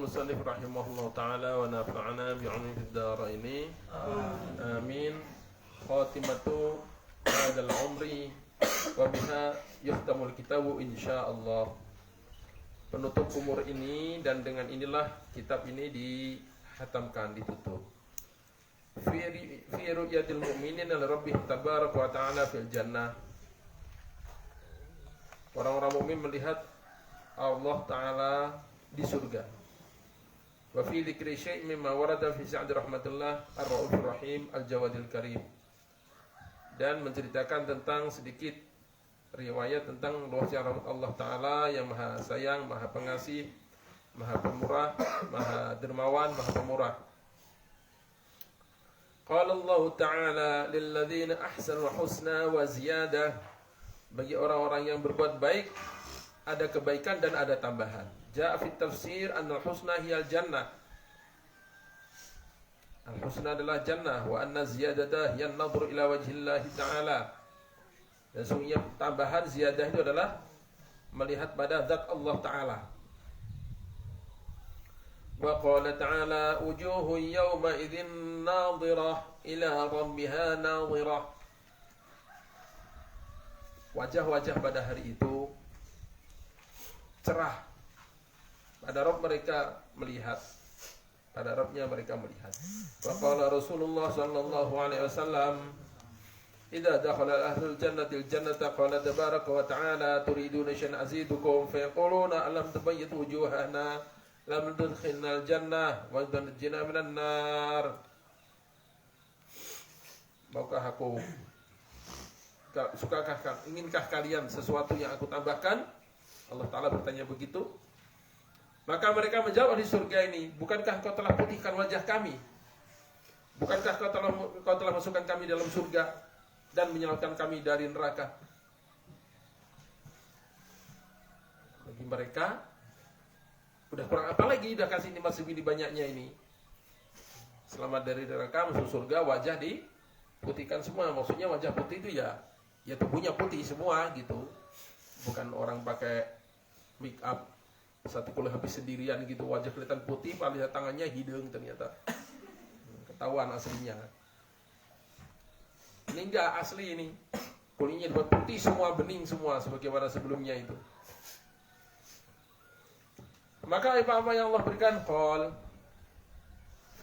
المصنف رحمه الله تعالى ونفعنا بعلومه في الدارين آمين. خاتمة هذا العمر وبها يختم الكتاب insyaallah. Penutup umur ini dan dengan inilah kitab ini dihatamkan, ditutup. Fi ru'yatil mu'minin li rabbih tabaraka wa ta'ala fil jannah. Orang-orang mukmin melihat Allah Ta'ala di surga. Wa fi dzikri syai' mimma warada fi Sa'd rahmatullah ar-Raufur Rahim al-Jawadil Karim. Dan menceritakan tentang sedikit riwayat tentang luasnya rahmat Allah Ta'ala yang maha sayang, maha pengasih, maha pemurah, maha dermawan, maha pemurah. Qala Allah Ta'ala lilladzina ahsanul husna wa ziyadah. Bagi orang-orang yang berbuat baik ada kebaikan dan ada tambahan. Ja'a fit tafsir annal husna hiyal jannah. Al-husna adalah jannah wa anna ziyadata hiyan nadhru ila wajhillahi ta'ala. Dan sungguhnya tambahan ziyadah itu adalah melihat pada zat Allah Ta'ala. Wa qala ta'ala wujuhun yawma idzin nadhirah ila rabbiha nadhirah. Wajah-wajah pada hari itu cerah. Pada Rabb mereka melihat. Pada Rabbnya mereka melihat. Wa qala Rasulullah sallallahu alaihi wasallam, "Idza dakhala ahlul jannati al-jannata qala tabaraka wa ta'ala turiduna syai'an azidukum fa yaquluna alam tubayyit wujuhana lam tudkhilna al-jannah wa tunjina minan nar." Maukah aku, inginkah kalian sesuatu yang aku tambahkan? Allah Ta'ala bertanya begitu. Maka mereka menjawab di surga ini, bukankah kau telah putihkan wajah kami? Bukankah kau telah masukkan kami dalam surga dan menyelamatkan kami dari neraka? Bagi mereka, udah kurang apa lagi, udah kasih nikmat segini banyaknya ini. Selamat dari neraka, masuk surga, wajah diputihkan semua. Maksudnya wajah putih itu ya tubuhnya putih semua gitu. Bukan orang pakai make up satu kulit habis sendirian gitu, wajah kelihatan putih, paling tangannya hidung ternyata. Ketahuan aslinya. Ini enggak asli ini. Kulitnya dibuat putih semua, bening semua sebagaimana sebelumnya itu. Maka apa yang Allah berikan, qol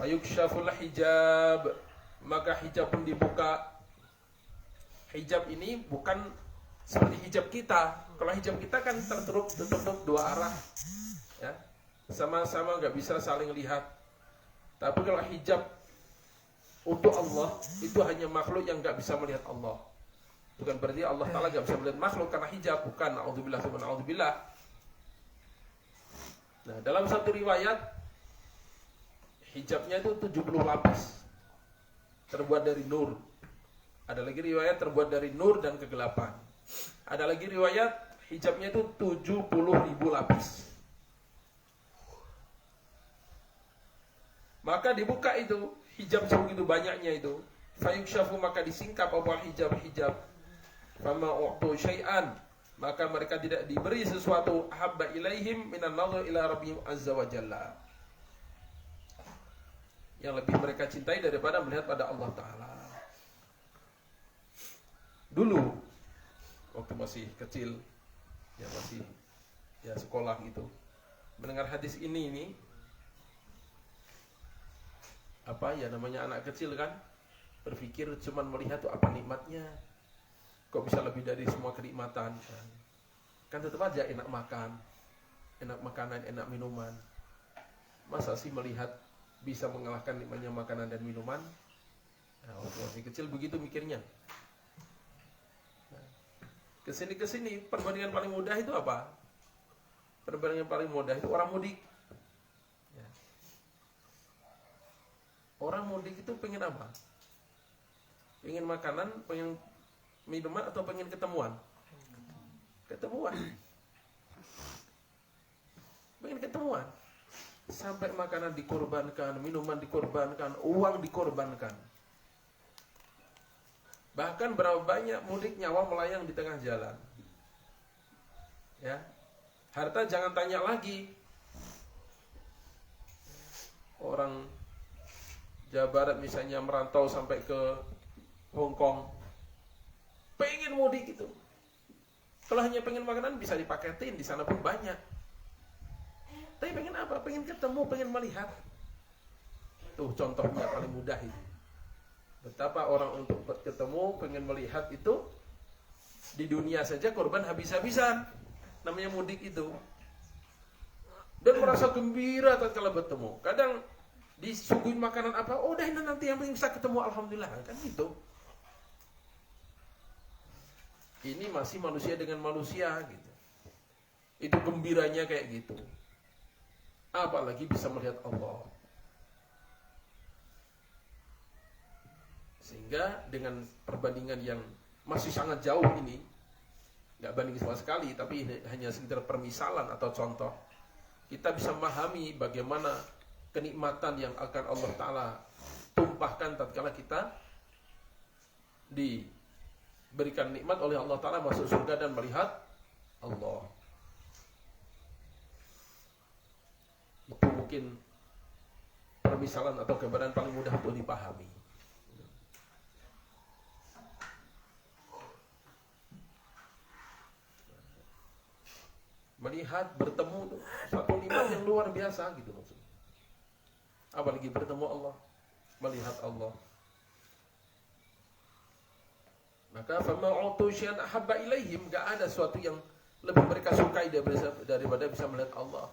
fayukshaful hijab, maka hijab pun dibuka. Hijab ini bukan seperti hijab kita. Kalau hijab kita kan tertutup dua arah, ya, sama-sama nggak bisa saling lihat. Tapi kalau hijab untuk Allah itu hanya makhluk yang nggak bisa melihat Allah. Bukan berarti Allah Ta'ala nggak bisa melihat makhluk karena hijab. Bukan, na'udzubillah wa na'udzubillah. Nah, dalam satu riwayat hijabnya itu 70 lapis, terbuat dari nur. Ada lagi riwayat terbuat dari nur dan kegelapan. Ada lagi riwayat hijabnya itu 70.000 lapis. Maka dibuka itu hijab sebegitu banyaknya itu. Fayukshafu, maka disingkap apa hijab. Fama u'tu syai'an, maka mereka tidak diberi sesuatu ahabba ilaihim minan nadhar ila rabbihim azza wa jalla, yang lebih mereka cintai daripada melihat pada Allah Ta'ala. Dulu waktu masih kecil, ya masih sekolah gitu, mendengar hadis ini apa ya namanya anak kecil kan, berpikir cuman melihat tuh apa nikmatnya, kok bisa lebih dari semua kenikmatan kan tetap aja enak makan, enak makanan, enak minuman. Masa sih melihat bisa mengalahkan nikmatnya makanan dan minuman? Nah, waktu masih kecil begitu mikirnya. Kesini perbandingan paling mudah itu apa? Perbandingan paling mudah itu orang mudik. Ya. Orang mudik itu pengen apa? Pengen makanan, pengen minuman, atau pengen ketemuan? Ketemuan. Pengen ketemuan. Sampai makanan dikorbankan, minuman dikorbankan, uang dikorbankan. Bahkan berapa banyak mudik nyawa melayang di tengah jalan. Ya. Harta jangan tanya lagi. orang Jawa Barat misalnya merantau sampai ke Hong Kong, pengen mudik itu. Kalau hanya pengen makanan bisa dipaketin, di sana pun banyak. Tapi pengen apa? Pengen ketemu, pengen melihat. Tuh contohnya paling mudah itu. Betapa orang untuk ketemu, pengen melihat itu, di dunia saja korban habis-habisan. Namanya mudik itu. Dan merasa gembira tatkala bertemu. Kadang disuguhin makanan apa, oh dah nanti yang penting bisa ketemu, alhamdulillah, kan gitu. Ini masih manusia dengan manusia gitu. Itu gembiranya kayak gitu. Apalagi bisa melihat Allah. Sehingga dengan perbandingan yang masih sangat jauh ini, nggak banding sama sekali, tapi hanya sekedar permisalan atau contoh, kita bisa memahami bagaimana kenikmatan yang akan Allah Ta'ala tumpahkan tatkala kita diberikan nikmat oleh Allah Ta'ala masuk surga dan melihat Allah. Itu mungkin permisalan atau gambaran paling mudah untuk dipahami. Melihat, bertemu, satu nikmat yang luar biasa gitu maksudnya. Apalagi bertemu Allah, melihat Allah. Maka fama'utu syai'an ahabba ilaihim, enggak ada sesuatu yang lebih mereka sukai daripada bisa melihat Allah.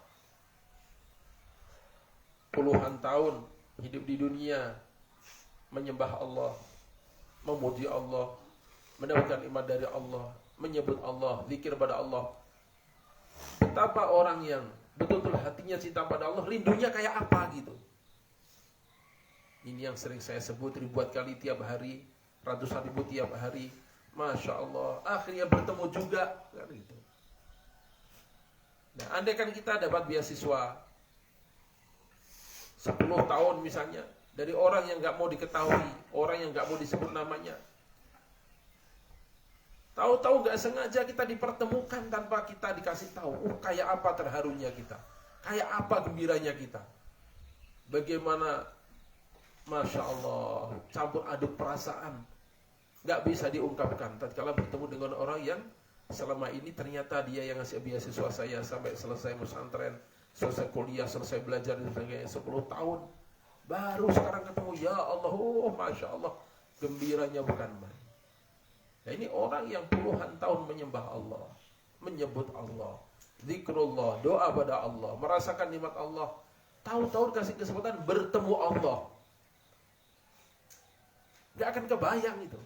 Puluhan tahun hidup di dunia menyembah Allah, memuji Allah, mendapatkan nikmat dari Allah, menyebut Allah, zikir pada Allah. Betapa orang yang betul-betul hatinya cinta pada Allah, rindunya kayak apa gitu. Ini yang sering saya sebut ribuan kali tiap hari, ratusan ribu tiap hari. Masya Allah, akhirnya bertemu juga kan gitu. Nah, andai kan kita dapat beasiswa 10 tahun misalnya, dari orang yang gak mau diketahui, orang yang gak mau disebut namanya, tahu-tahu gak sengaja kita dipertemukan tanpa kita dikasih tahu. Kayak apa terharunya kita, kayak apa gembiranya kita, bagaimana, Masya Allah, campur aduk perasaan, gak bisa diungkapkan tatkala bertemu dengan orang yang selama ini ternyata dia yang ngasih beasiswa saya sampai selesai pesantren, selesai kuliah, selesai belajar dan sebagainya 10 tahun, baru sekarang ketemu. Ya Allah, oh Masya Allah, gembiranya bukan main. Nah, ini orang yang puluhan tahun menyembah Allah, menyebut Allah, zikrullah, doa pada Allah, merasakan nikmat Allah, tahu-tahu kasih kesempatan bertemu Allah, gak akan kebayang itu.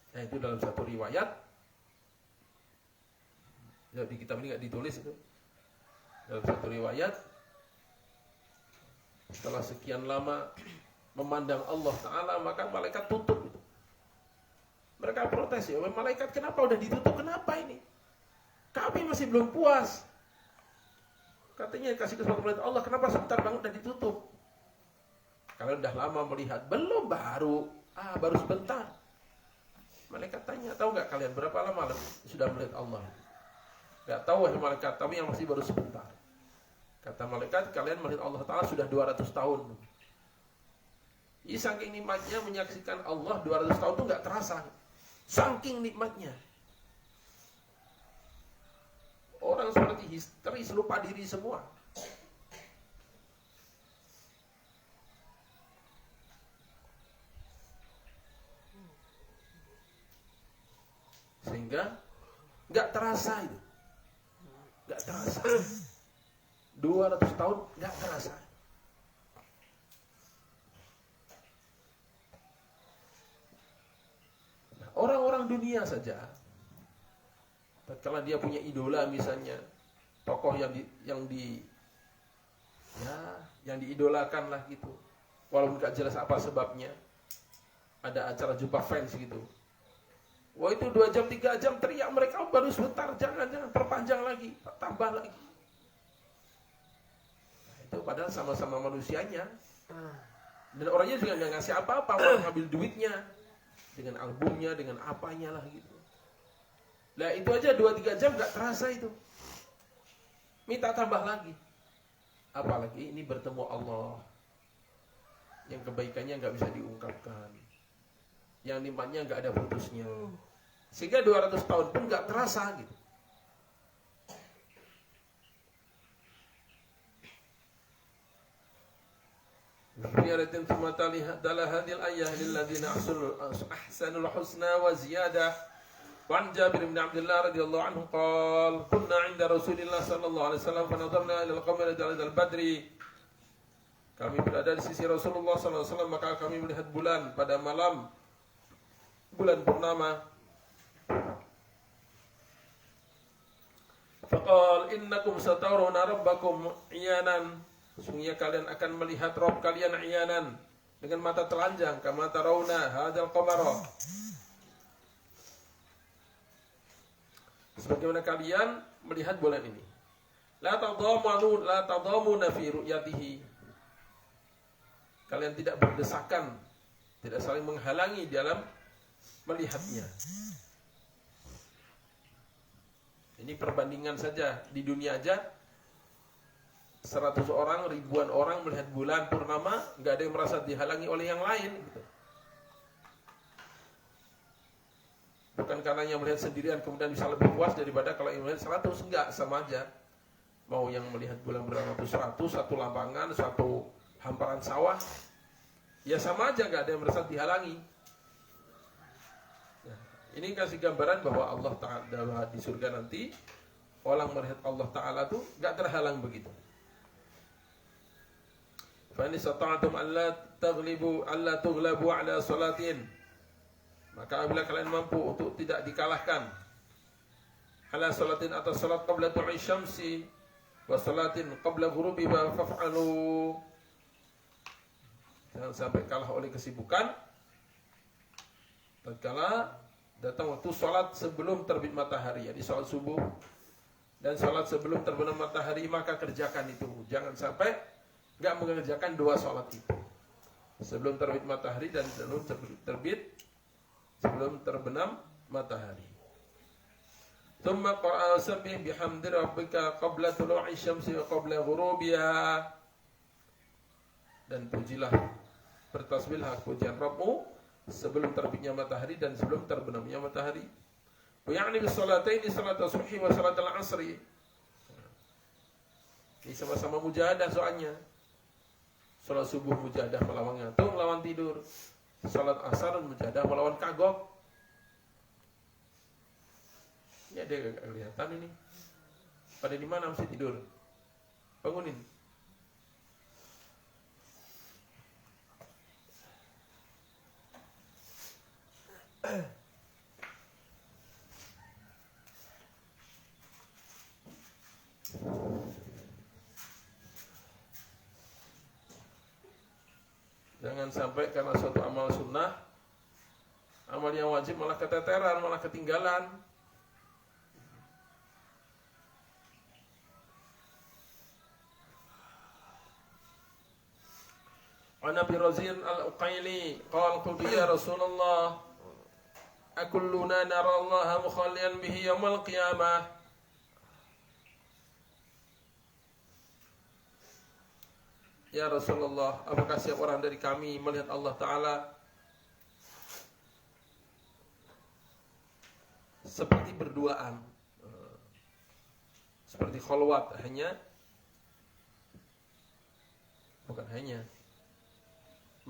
Nah, itu dalam satu riwayat, ya, di kitab ini gak ditulis itu. Dalam satu riwayat, setelah sekian lama memandang Allah Ta'ala, maka malaikat tutup itu. Mereka protes, ya malaikat, kenapa udah ditutup, kenapa ini? Kami masih belum puas. Katanya kasih kesempatan melihat Allah, kenapa sebentar banget udah ditutup? Kalian udah lama melihat, belum, baru sebentar. Malaikat tanya, tahu gak kalian berapa lama sudah melihat Allah? Gak tahu wahai malaikat, tapi yang masih baru sebentar. Kata malaikat, kalian melihat Allah Ta'ala sudah 200 tahun. Jadi saking nikmatnya menyaksikan Allah 200 tahun itu gak terasa. Saking nikmatnya. Orang seperti histeris, lupa diri semua. Sehingga gak terasa itu. Gak terasa. 200 tahun gak terasa. Nah, orang-orang dunia saja, kalau dia punya idola misalnya, tokoh yang diidolakan lah gitu, walaupun gak jelas apa sebabnya, ada acara jumpa fans gitu. Wah, itu 2 jam 3 jam teriak mereka, baru sebentar, jangan perpanjang lagi, tambah lagi. Nah, itu padahal sama-sama manusianya. Dan orangnya juga nggak ngasih apa-apa, malah ngambil duitnya dengan albumnya, dengan apanya lah gitu. Nah, itu aja 2-3 jam nggak terasa itu. Minta tambah lagi. Apalagi ini bertemu Allah yang kebaikannya nggak bisa diungkapkan, yang nikmatnya nggak ada putusnya, sehingga 200 tahun pun nggak terasa gitu. Biaratin thumma tala hadhil ayah lilladzina ahsanul husna wa ziyadah. Wa an Jabir bin Abdullah radhiyallahu anhu qala kunna 'inda Rasulillah sallallahu alaihi wasallam fa nadarna ila al-qamari al badri. Kami berada di sisi Rasulullah sallallahu alaihi wasallam maka kami melihat bulan pada malam bulan purnama. Faqal innakum satarawna rabbakum iyanan. Sesungguhnya kalian akan melihat Rabb kalian iyanan dengan mata telanjang kama tarawna hadzal qamara. Sebagaimana kalian melihat bulan ini. La tadamuna fi ru'yatihi. Kalian tidak berdesakan, tidak saling menghalangi dalam melihatnya. Ini perbandingan saja di dunia aja 100 orang, ribuan orang melihat bulan purnama, nggak ada yang merasa dihalangi oleh yang lain gitu. Bukan karena yang melihat sendirian kemudian bisa lebih puas daripada kalau yang melihat 100, enggak, sama aja. Mau yang melihat bulan bernama itu 100, satu lapangan, satu hamparan sawah, ya sama aja, nggak ada yang merasa dihalangi. Nah, ini kasih gambaran bahwa Allah Ta'ala di surga nanti orang melihat Allah Ta'ala tuh nggak terhalang begitu. Fa in istata'tum alla tughlabu ala salatin, maka apabila kalian mampu untuk tidak dikalahkan ala salatin atas salat qabla tu'i syamsi wa salatin qabla ghurubiha faf'alu. Jangan sampai kalah oleh kesibukan tatkala datang waktu salat sebelum terbit matahari, jadi salat subuh dan salat sebelum terbenam matahari, maka kerjakan itu. Jangan sampai enggak mengerjakan dua salat itu, sebelum terbit matahari dan sebelum terbenam matahari. Tsumma qara'a sabbih bihamdi rabbika qabla tulu'i syamsi wa qabla ghurubiha. Dan pujilah, bertasbihlah pujian Rabbmu sebelum terbitnya matahari dan sebelum terbenamnya matahari. Wa ya'ni bis salataini salat subhi wa salat al-'asri. Ini sama-sama mujahadah soalnya. Salat subuh mujahadah melawan ngantuk, melawan tidur. Salat asar mujahadah melawan kagok. Ini ada gak kelihatan ini? Pada di mana masih tidur? Bangunin. Jangan sampai karena suatu amal sunnah, amal yang wajib malah keteteran, malah ketinggalan. An Abi Razin al-Uqaili qala qultu ya Rasulullah akulluna nara Allah mukhalliyan bihi yaumil qiyamah. Ya Rasulullah, apakah setiap orang dari kami melihat Allah Ta'ala seperti berduaan, seperti khalwat, bukan hanya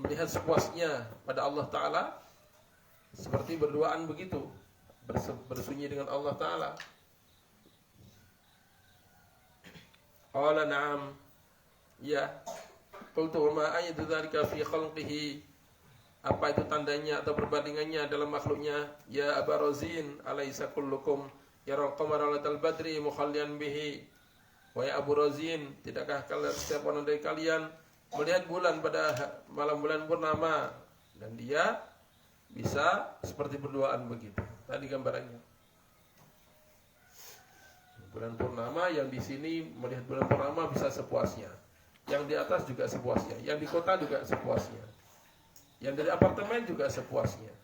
melihat sepuasnya pada Allah Ta'ala, seperti berduaan begitu, bersunyi dengan Allah Ta'ala. Qala na'am, ya. Qultu ma ayatu dzalika fi khalqihi, apa itu tandanya atau perbandingannya dalam makhluknya? Ya Aba Razin, alaysa kullukum yara qamara latal badri mukhalliyan bihi. Wahai Abu Razin, tidakkah kalian setiap orang dari kalian melihat bulan pada malam bulan purnama dan dia bisa seperti berduaan begitu? Tadi gambarannya. Bulan purnama yang di sini melihat bulan purnama bisa sepuasnya. Yang di atas juga sepuasnya, yang di kota juga sepuasnya, yang dari apartemen juga sepuasnya.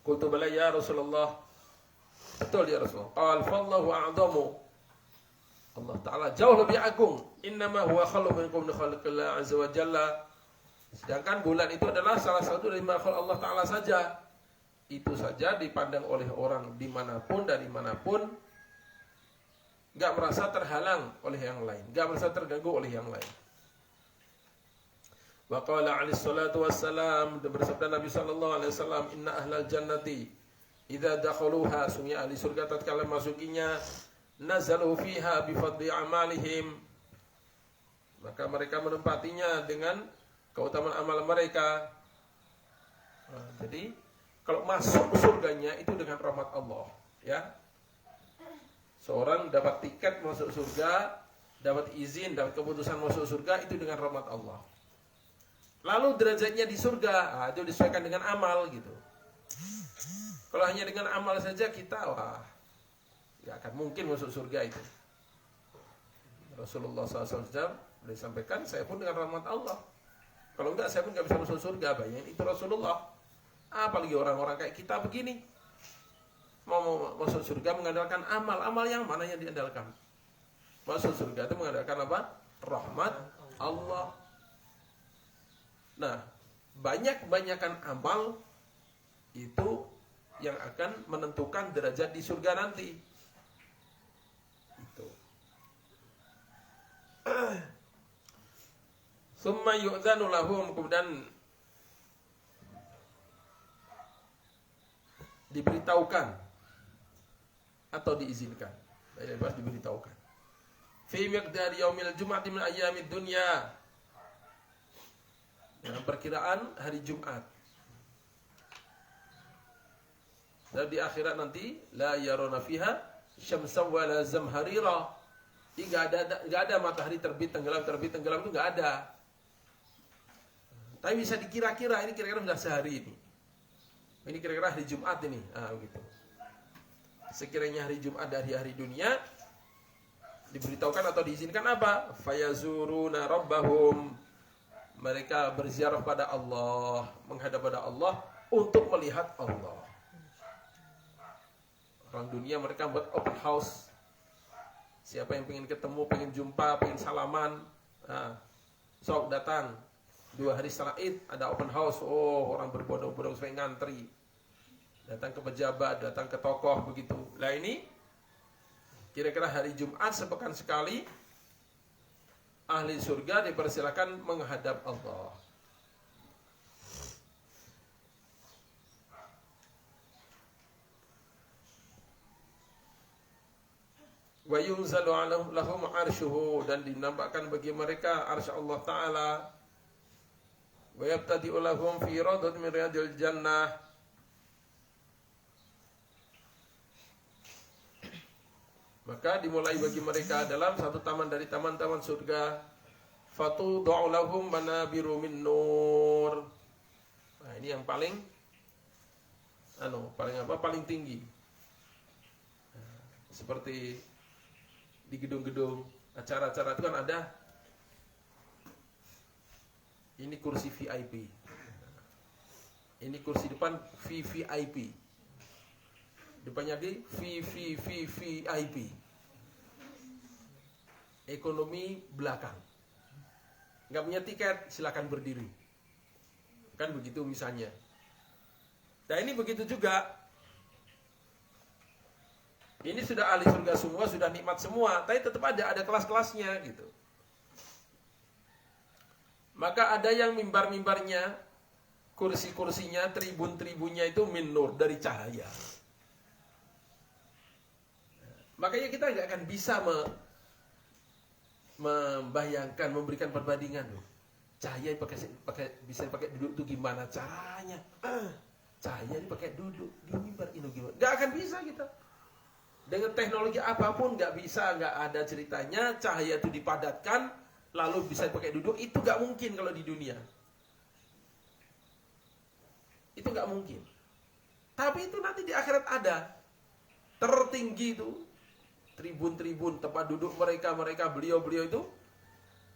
Qultu bala ya Rasulullah, Betul ya Rasulullah. Qal fallahu a'zamu. Allah Ta'ala jauh lebih agung. Innama huwa khalu minkum min khalqillah azza wa jalla. Sedangkan bulan itu adalah salah satu dari makhluk Allah Ta'ala saja. Itu saja dipandang oleh orang dimanapun, dari manapun, gak merasa terhalang oleh yang lain, gak merasa terganggu oleh yang lain. Wa qala alaihi salatu wassalam, bersabda Nabi sallallahu alaihi wasallam, inna ahlal jannati idza dakhaluha, sungguh ahli surga tatkala masukinya, nazalu fiha bi fadli amalihim, maka mereka menempatinya dengan keutamaan amal mereka. Nah, jadi kalau masuk surganya itu dengan rahmat Allah, ya. Seorang dapat tiket masuk surga, dapat izin, dapat keputusan masuk surga itu dengan rahmat Allah. Lalu derajatnya di surga, itu disesuaikan dengan amal gitu. Kalau hanya dengan amal saja kita, wah, nggak akan mungkin masuk surga itu. Rasulullah SAW sudah sampaikan, saya pun dengan rahmat Allah. Kalau enggak, saya pun nggak bisa masuk surga. Bayangin itu Rasulullah. Apalagi orang-orang kayak kita begini, mau masuk surga mengandalkan amal. Amal yang mana yang diandalkan? Masuk surga itu mengandalkan apa? Rahmat Allah. Nah, banyak-banyakan amal itu yang akan menentukan derajat di surga nanti. Itu. Summa yu'dzanu lahum, kemudian diberitahukan atau diizinkan. Bebas diberitahukan. Fi miqdari yaumil jum'ati min ayyamid dunya. Dalam perkiraan hari Jumat. Dan di akhirat nanti la yaruna fiha syamsan wala zamharira. Enggak ada matahari terbit tenggelam itu enggak ada. Tapi bisa dikira-kira ini kira-kira sudah sehari ini. Ini kira-kira hari Jumat ini. Begitu. Sekiranya hari Jumat dari hari dunia, diberitahukan atau diizinkan apa? Fayazuruna rabbahum. Mereka berziarah pada Allah, menghadap pada Allah untuk melihat Allah. Orang dunia mereka buat open house. Siapa yang pengen ketemu, pengen jumpa, pengen salaman, sok datang. 2 hari setelah Id ada open house. Oh, orang berbondong-bondong sampai ngantri. Datang ke pejabat, datang ke tokoh begitu. Lah ini kira-kira hari Jumat sepekan sekali ahli surga dipersilakan menghadap Allah. Wa yunzalu lahum arshuhu, dan dinampakkan bagi mereka arsy Allah Ta'ala. Wa yabtadi'u lahum fi radat min riyadil jannah. Maka dimulai bagi mereka dalam satu taman dari taman-taman surga. Fatudu'u lahum manabiru min nur. Nah, ini yang paling paling tinggi. Seperti di gedung-gedung acara-acara itu kan ada ini kursi VIP. Ini kursi depan VVIP. Depannya lagi VVVVIP. Ekonomi belakang. Nggak punya tiket, silakan berdiri. Kan begitu misalnya. Nah ini begitu juga. Ini sudah ahli surga semua, sudah nikmat semua, tapi tetap ada kelas-kelasnya gitu. Maka ada yang mimbar-mimbarnya, kursi-kursinya, tribun-tribunnya itu min nur, dari cahaya. Makanya kita nggak akan bisa membayangkan, memberikan perbandingan loh. Cahaya bisa dipakai duduk itu gimana caranya? Cahaya dipakai duduk di mimbar itu gimana? Nggak akan bisa kita. Dengan teknologi apapun nggak bisa, nggak ada ceritanya cahaya itu dipadatkan lalu bisa dipakai duduk, itu nggak mungkin kalau di dunia. Itu nggak mungkin. Tapi itu nanti di akhirat ada. Tertinggi itu tribun-tribun tempat duduk mereka beliau-beliau itu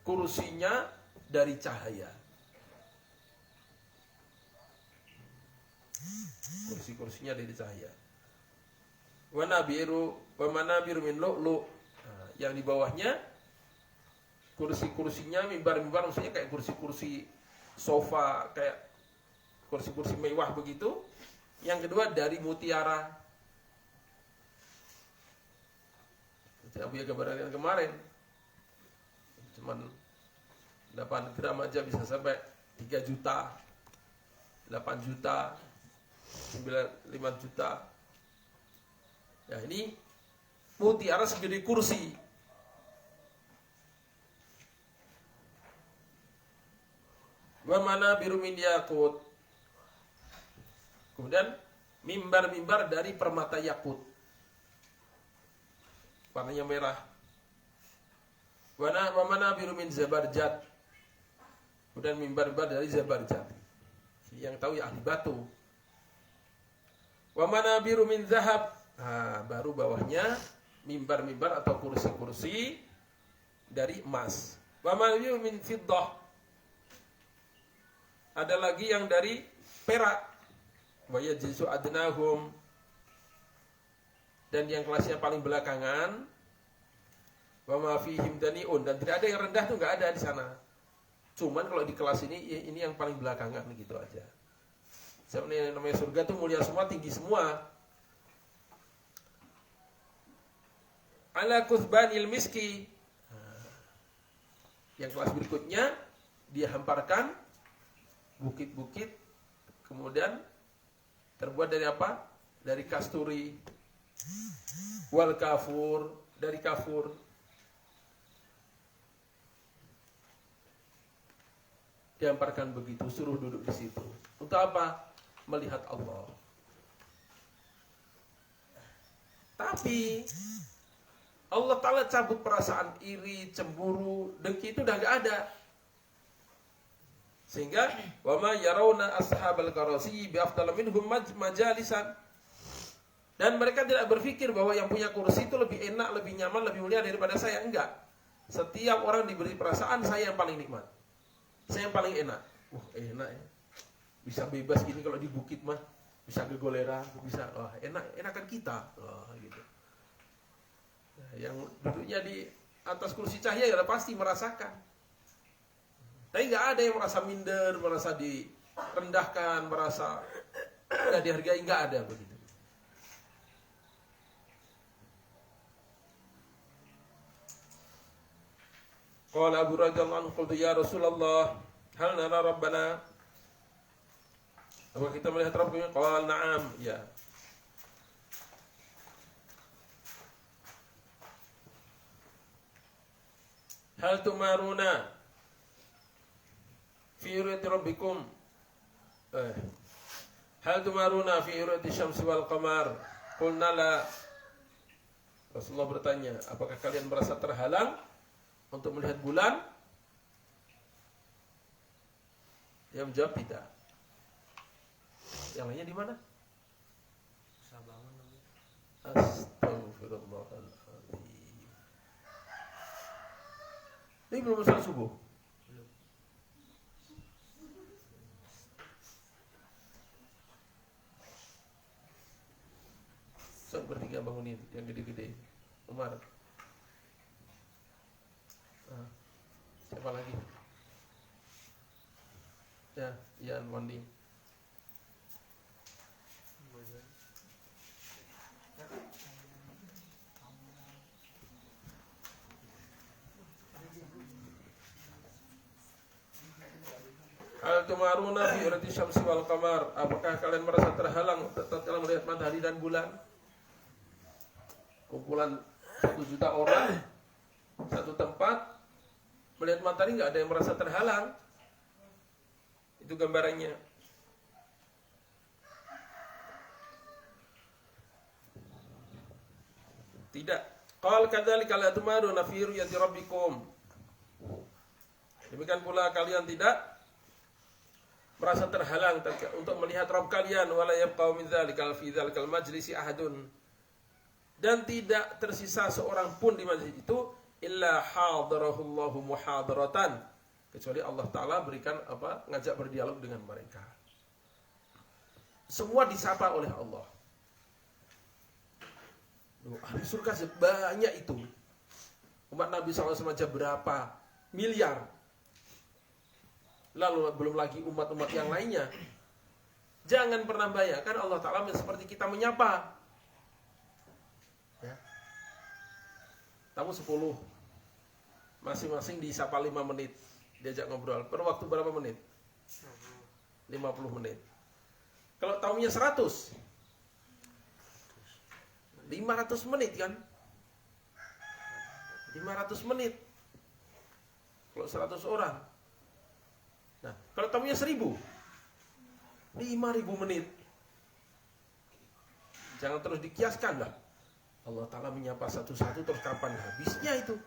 kursinya dari cahaya. Kursi-kursinya dari cahaya. wa manabiru min lu'lu'. Nah, yang di bawahnya kursi-kursinya mimbar-mimbar, maksudnya kayak kursi-kursi sofa, kayak kursi-kursi mewah begitu. Yang kedua dari mutiara. Saya punya gambaran kemarin. Cuman 8 gram aja bisa sampai 3 juta, 8 juta, 5 juta. Ya ini mutiara segede kursi. Wa manabiru min yakut. Kemudian mimbar-mimbar dari permata yakut. Warnanya merah. Wa manabiru min zabarjad. Kemudian mimbar-mimbar dari zabarjad. Yang tahu ya ahli batu. Wa manabiru min zahab. Nah, baru bawahnya mimbar-mimbar atau kursi-kursi dari emas. Wa manabiru min fiddah. Ada lagi yang dari perak. Wa yajlisu adnahum. Dan yang kelasnya paling belakangan. Wa ma fihim dani'un. Dan tidak ada yang rendah tuh, nggak ada di sana. Cuman kalau di kelas ini yang paling belakangan gitu aja. Sebenarnya namanya surga tuh mulia semua, tinggi semua. Ala kuthbanil miski. Yang kelas berikutnya dia hamparkan bukit-bukit, kemudian terbuat dari apa? Dari kasturi. Wal kafur, dari kafur. Dihamparkan begitu, suruh duduk di situ. Untuk apa? Melihat Allah. Tapi Allah Ta'ala cabut perasaan iri, cemburu, dengki itu udah gak ada. Sehingga wa ma yarawna ashabal karasi bi afdal minhum majalisan. Dan mereka tidak berpikir bahwa yang punya kursi itu lebih enak, lebih nyaman, lebih mulia daripada saya. Enggak. Setiap orang diberi perasaan saya yang paling nikmat. Saya yang paling enak. Enak ya. Bisa bebas gini kalau di bukit mah. Bisa gegolera, bisa. Wah, enakan kita. Wah, gitu. Nah, yang duduknya di atas kursi cahaya ya pasti merasakan. Tapi nggak ada yang merasa minder, merasa direndahkan, merasa nggak dihargai, nggak ada begitu. Qala Abu radhiyallahu anhu, qultu ya Rasulullah, hal nara rabbana? Apa kita melihat Rabbnya? Qala na'am, ya. Hal tumaruna fi ru'yati rabbikum? Hal tumaruna fi ru'yati syamsi wal qamar? Qulna la. Rasulullah bertanya, apakah kalian merasa terhalang untuk melihat bulan? Yang menjawab tidak. Yang lainnya di mana? Sabangan. Astagfirullahaladzim. Ini belum salat subuh. Belum. Sok bertiga bangunin yang gede-gede. Umar. Siapa lagi? Ya, Ian Mondi. Hal tumaruna fi urati syamsi wal qamar? Apakah kalian merasa terhalang tatkala melihat matahari dan bulan? Kumpulan 1 juta orang satu tempat melihat matahari, nggak ada yang merasa terhalang. Itu gambarannya. Tidak. Qal kadzalika la tumaruna fi ru'yati rabbikum. Demikian pula kalian tidak merasa terhalang untuk melihat Rabb kalian, wala yabqa min dzalikal fi dzalikal majlisi ahadun. Dan tidak tersisa seorang pun di majlis itu illa hadarahullahu muhadaratan, kecuali Allah Ta'ala berikan ngajak berdialog dengan mereka. Semua disapa oleh Allah. Ahli surga sebanyak itu. Umat Nabi SAW aja berapa miliar. Lalu belum lagi umat-umat yang lainnya. Jangan pernah bayangkan Allah Ta'ala seperti kita menyapa. Ya. Tamu 10. Masing-masing disapa 5 menit. Diajak ngobrol. Per waktu berapa menit? 50 menit. Kalau tamunya 100. 500 menit kan? 500 menit. Kalau 100 orang. Nah, kalau tamunya 1000. 5000 menit. Jangan terus dikiaskan lah. Allah Ta'ala menyapa satu-satu terus kapan habisnya itu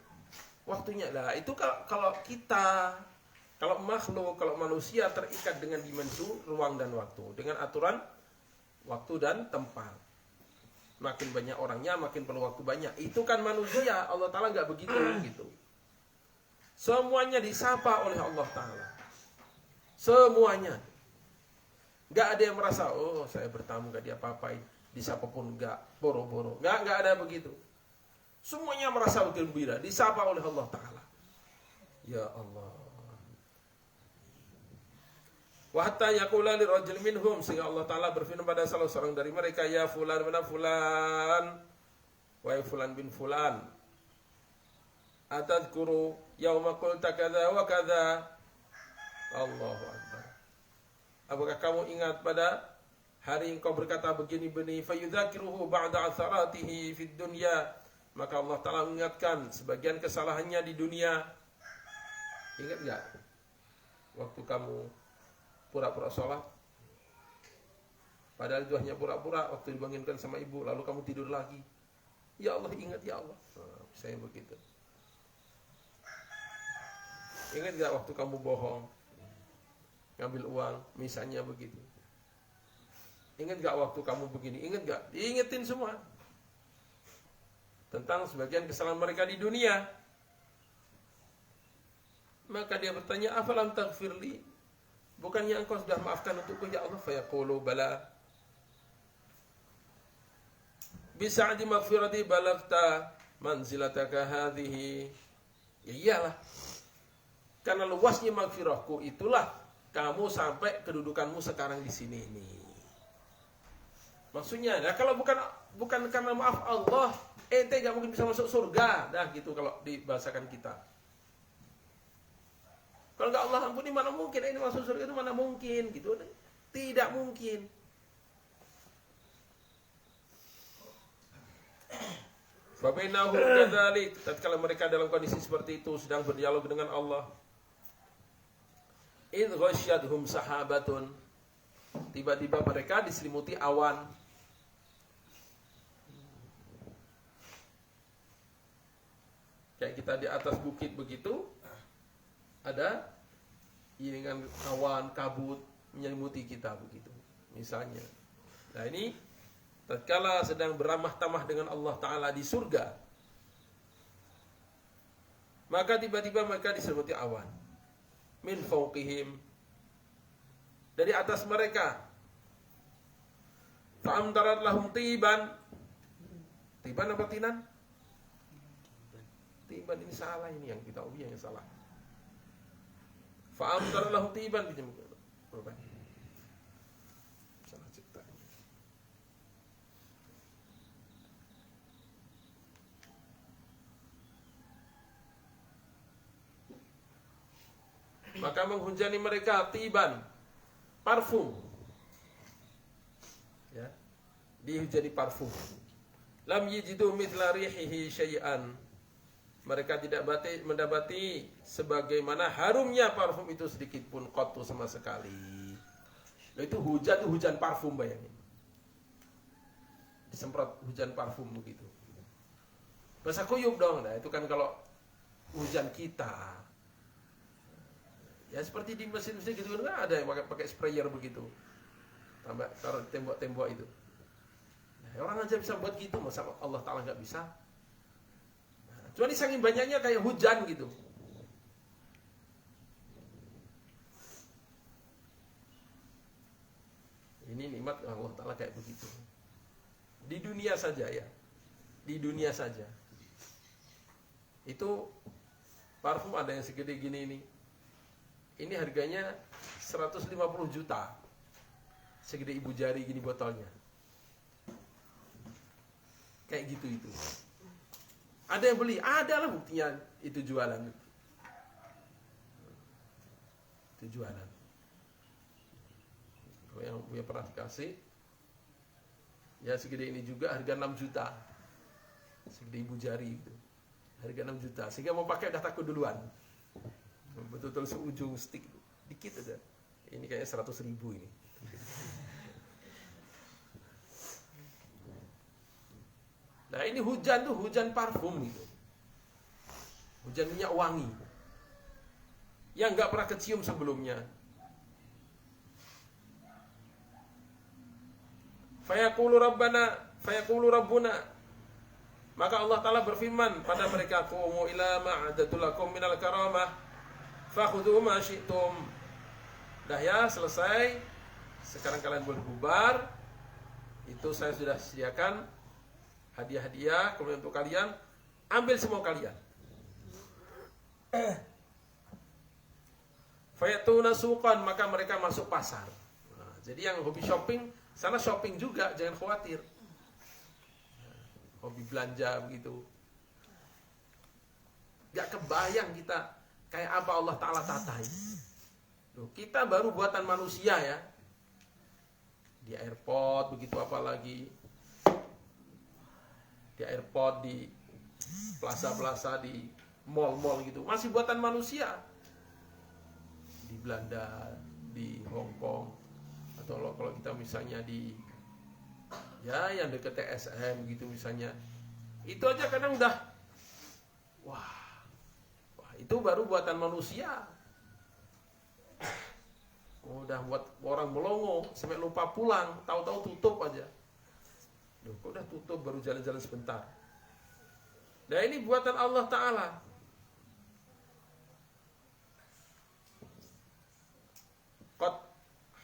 waktunya. Nah itu kalau kita, kalau makhluk, kalau manusia terikat dengan dimensi ruang dan waktu, dengan aturan waktu dan tempat. Makin banyak orangnya, makin perlu waktu banyak. Itu kan manusia, Allah Ta'ala nggak begitu gitu. Semuanya disapa oleh Allah Ta'ala. Semuanya. Nggak ada yang merasa, oh saya bertamu nggak diapa-apain, disapa pun nggak, boro-boro. Nggak ada begitu. Semuanya merasa gembira, disapa oleh Allah Ta'ala. Ya Allah. Wa hatta yaqula lirajul minhum, sehingga Allah Ta'ala berfirman pada salah seorang dari mereka, ya fulan bin fulan, wahai fulan bin fulan, atadhkuru yauma qulta kadza wa kadza. Allahu Akbar. Apakah kamu ingat pada hari engkau berkata begini-begini? Fayudzakiruhu ba'da atharatihi fid dunya. Maka Allah Ta'ala mengingatkan sebagian kesalahannya di dunia. Ingat gak? Waktu kamu pura-pura sholat, padahal itu hanya pura-pura. Waktu dibangunkan sama ibu, lalu kamu tidur lagi. Ya Allah, ingat ya Allah. Saya begitu. Ingat gak waktu kamu bohong, ngambil uang, misalnya begitu. Ingat gak waktu kamu begini? Ingat gak? Diingetin semua tentang sebagian kesalahan mereka di dunia. Maka dia bertanya, afalam taghfirli, bukannya engkau sudah maafkan untukku ya Allah? Fayaqulu bala, bisa'di maghfirati balagta manzilataka hadhihi. Ya iyalah, karena luasnya maghfirahku itulah kamu sampai kedudukanmu sekarang di sini ini. Maksudnya, nah kalau bukan karena maaf Allah, ente gak mungkin bisa masuk surga. Dah gitu kalau dibahasakan kita. Kalau nggak Allah ampuni, mana mungkin ini masuk surga, itu mana mungkin gitu. Tidak mungkin. Fabainahum kadzalik, tatkala mereka dalam kondisi seperti itu sedang berdialog dengan Allah. Idh ghasyadhum sahabatun, tiba-tiba mereka diselimuti awan. Kayak kita di atas bukit begitu, ada iringan awan kabut menyelimuti kita begitu, misalnya. Nah ini tatkala sedang beramah tamah dengan Allah Ta'ala di surga, maka tiba-tiba mereka diselimuti awan. Min fawqihim, dari atas mereka. Fa'amtarat lahum tiban. Tiban apa tinan? Tiban ini salah, ini yang kita yang salah. Fa'amtarat lahum tiban. Salah cipta. Maka menghujani mereka tiban, parfum. Ya, dihujani parfum. Lam yajidu mithla rihihi syai'an. Mereka tidak mendapati sebagaimana harumnya parfum itu sedikit pun, qattu sama sekali. Nah, itu hujan parfum, bayangin. Disemprot hujan parfum begitu. Basah kuyup dong. Nah, itu kan kalau hujan kita. Ya seperti di mesin-mesin gitu kan ada yang pakai sprayer begitu. Tambah taruh tembok-tembok itu. Nah, orang aja bisa buat gitu, masa Allah Ta'ala nggak bisa? Nah, cuma saking banyaknya kayak hujan gitu. Ini nikmat Allah Ta'ala kayak begitu. Di dunia saja ya. di dunia saja. Itu parfum ada yang segede gini ini. Ini harganya 150 juta. Segede ibu jari gini botolnya. Kayak gitu itu. Ada yang beli, ada lah buktinya itu jualan. Itu jualan. Kalau yang punya pernah dikasih, ya segede ini juga harga 6 juta. Segede ibu jari itu. Harga 6 juta. Sehingga mau pakai udah takut duluan. Betul-betul seujung stick. Dikit aja. Ini kayaknya 100.000 ini. Nah ini hujan tuh, hujan parfum gitu. Hujan minyak wangi. Yang nggak pernah kecium sebelumnya. Fayaqulu Rabbuna. Maka Allah Ta'ala berfirman pada mereka, Qumu ila ma'adatu lakum minal karamah fakhudhu ma syi'tum. Dah ya, selesai. Sekarang kalian boleh bubar. Itu saya sudah sediakan hadiah-hadiah kemudian untuk kalian. Ambil semua kalian. Fayatuna suqan, maka mereka masuk pasar. Nah, jadi yang hobi shopping, sana shopping juga, jangan khawatir. Hobi belanja begitu. Gak kebayang kita kayak apa Allah Ta'ala tatai. Loh, kita baru buatan manusia ya. Di airport begitu, apalagi di airport, di plaza-plaza, di mall-mall gitu, masih buatan manusia. Di Belanda, di Hong Kong, atau kalau kita misalnya di ya yang dekat TSM gitu misalnya, itu aja kadang udah wah itu baru buatan manusia. Udah buat orang melongo sampai lupa pulang, tahu-tahu tutup aja. Loh, kok udah tutup, baru jalan-jalan sebentar. Nah ini buatan Allah Ta'ala. Qad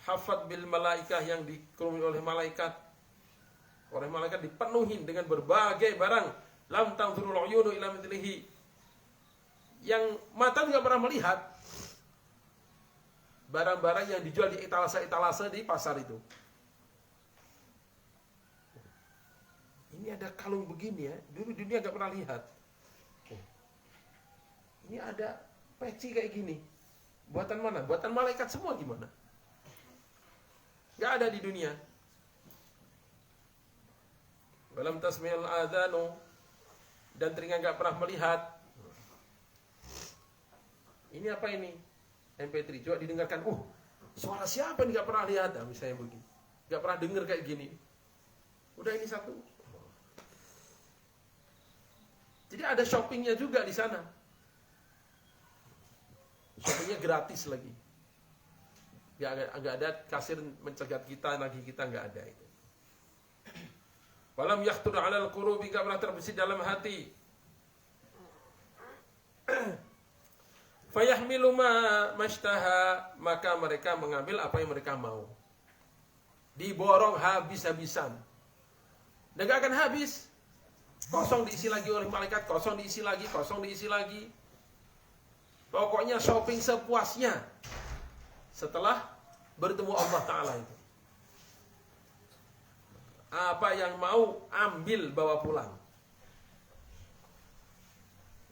hafad bil malaikah, yang dikerumuni oleh malaikat. Oleh malaikat dipenuhi dengan berbagai barang. Lam tanzurul uyunu ila mithlihi, yang mata tidak pernah melihat. Barang-barang yang dijual di etalase-etalase di pasar itu. Ini ada kalung begini ya, dulu dunia gak pernah lihat. Ini ada peci kayak gini. Buatan mana? Buatan malaikat semua gimana? Gak ada di dunia. Walam tasmi'al adhanu, dan telinga gak pernah melihat. Ini apa ini? MP3, coba didengarkan. Suara siapa nih gak pernah lihat? Nah, misalnya begini. Gak pernah denger kayak gini. Udah ini satu. Jadi ada shoppingnya juga di sana. Shoppingnya gratis lagi. Gak ada kasir mencegat kita, nagih kita, gak ada itu. Walam yakhtur 'alal qulubi, gak pernah terbesit dalam hati. Fayahmilu ma mashtaha, maka mereka mengambil apa yang mereka mau. Diborong habis-habisan. Dan gak akan habis. Kosong diisi lagi oleh malaikat, kosong diisi lagi, kosong diisi lagi. Pokoknya shopping sepuasnya. Setelah bertemu Allah Ta'ala itu. Apa yang mau, ambil, bawa pulang.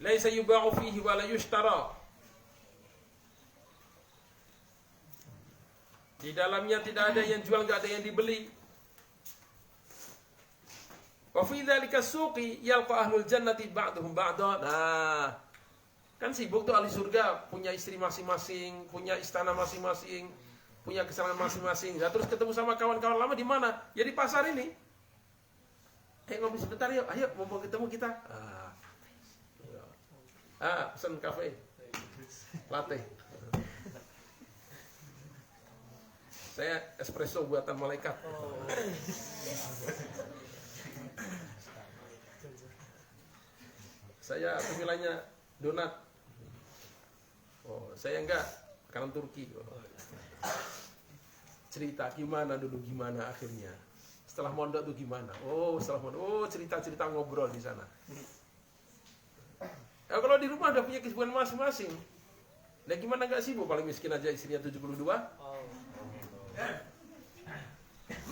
Laisa yuba'u fihi wa la yushtara. Di dalamnya tidak ada yang jual, enggak ada yang dibeli. Wa fi dzalika suqi yalqa ahlul jannati ba'duhum ba'dha. Nah, kan sibuk tuh ahli surga, punya istri masing-masing, punya istana masing-masing, punya kesenangan masing-masing. Nah, terus ketemu sama kawan-kawan lama di mana? Ya di pasar ini. Ngopi sebentar yuk, ayo mau ketemu kita. Pesan kafe, latte. Saya espresso buatan malaikat. Saya pemilahnya donat. Saya enggak, makanan Turki. Cerita gimana dulu, gimana akhirnya. setelah mondok tuh gimana? Oh, setelah mondok, oh cerita-cerita ngobrol di sana. Ya, kalau di rumah udah punya kesibukan masing-masing. Nah gimana nggak sibuk? Paling miskin aja istrinya 72. Oh.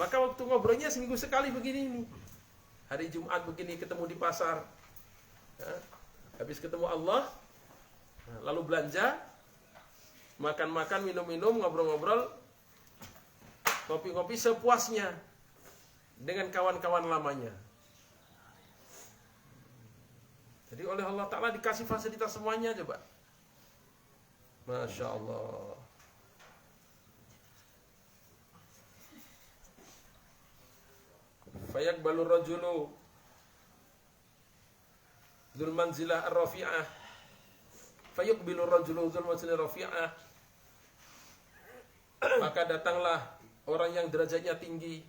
Maka waktu ngobrolnya seminggu sekali begini nih. Hari Jumat begini ketemu di pasar. Ya, habis ketemu Allah, lalu belanja, makan-makan, minum-minum, ngobrol-ngobrol, ngopi-ngopi sepuasnya dengan kawan-kawan lamanya. Jadi oleh Allah Ta'ala dikasih fasilitas semuanya coba. Masya Allah. Fayaqbalu rajulu dzul manzilah ar-rafi'ah. Fayaqbilu rajulu dzul manzilah ar-rafi'ah. Maka datanglah orang yang derajatnya tinggi,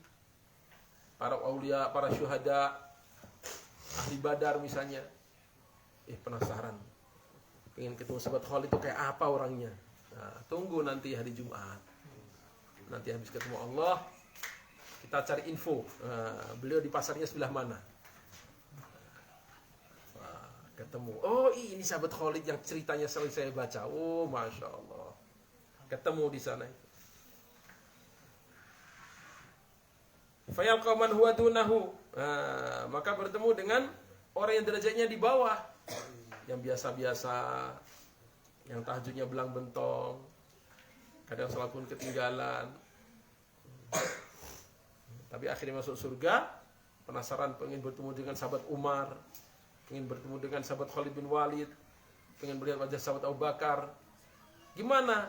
para aulia, para syuhada, ahli Badar misalnya. Penasaran, pengen ketemu sahabat Khalid itu kayak apa orangnya. Nah, tunggu nanti hari Jumat. Nanti habis ketemu Allah, kita cari info. Beliau di pasarnya sebelah mana? Ketemu. Oh, ini sahabat Khalid yang ceritanya sering saya baca. Oh, masya Allah. Ketemu di sana. Fayalqa man huwa dunahu. Maka bertemu dengan orang yang derajatnya di bawah, yang biasa-biasa, yang tahajudnya belang bentong, kadang salat pun ketinggalan, tapi akhirnya masuk surga. Penasaran, pengen bertemu dengan sahabat Umar, pengen bertemu dengan sahabat Khalid bin Walid, pengen melihat wajah sahabat Abu Bakar. Gimana?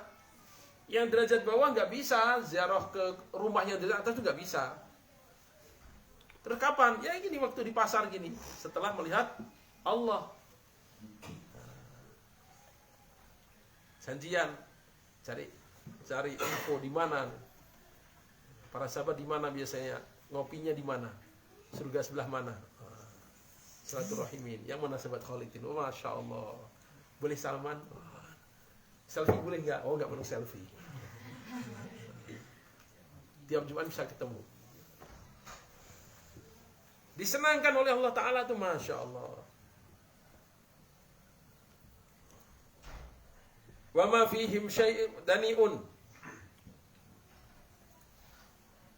Yang derajat bawah nggak bisa ziarah ke rumahnya derajat atas itu nggak bisa. Terus kapan? Ya gini, waktu di pasar gini, setelah melihat Allah. Janjian, cari info di mana. Para sahabat di mana biasanya, ngopinya di mana, surga sebelah mana. Silaturahim. Yang mana sahabat Khalid? Oh, masya Allah. Boleh salaman? Selfie boleh nggak? Oh, nggak perlu selfie. Tiap Jumat bisa ketemu. Disenangkan oleh Allah Ta'ala tuh, masya Allah. Wa ma fihim syai'un dani'un.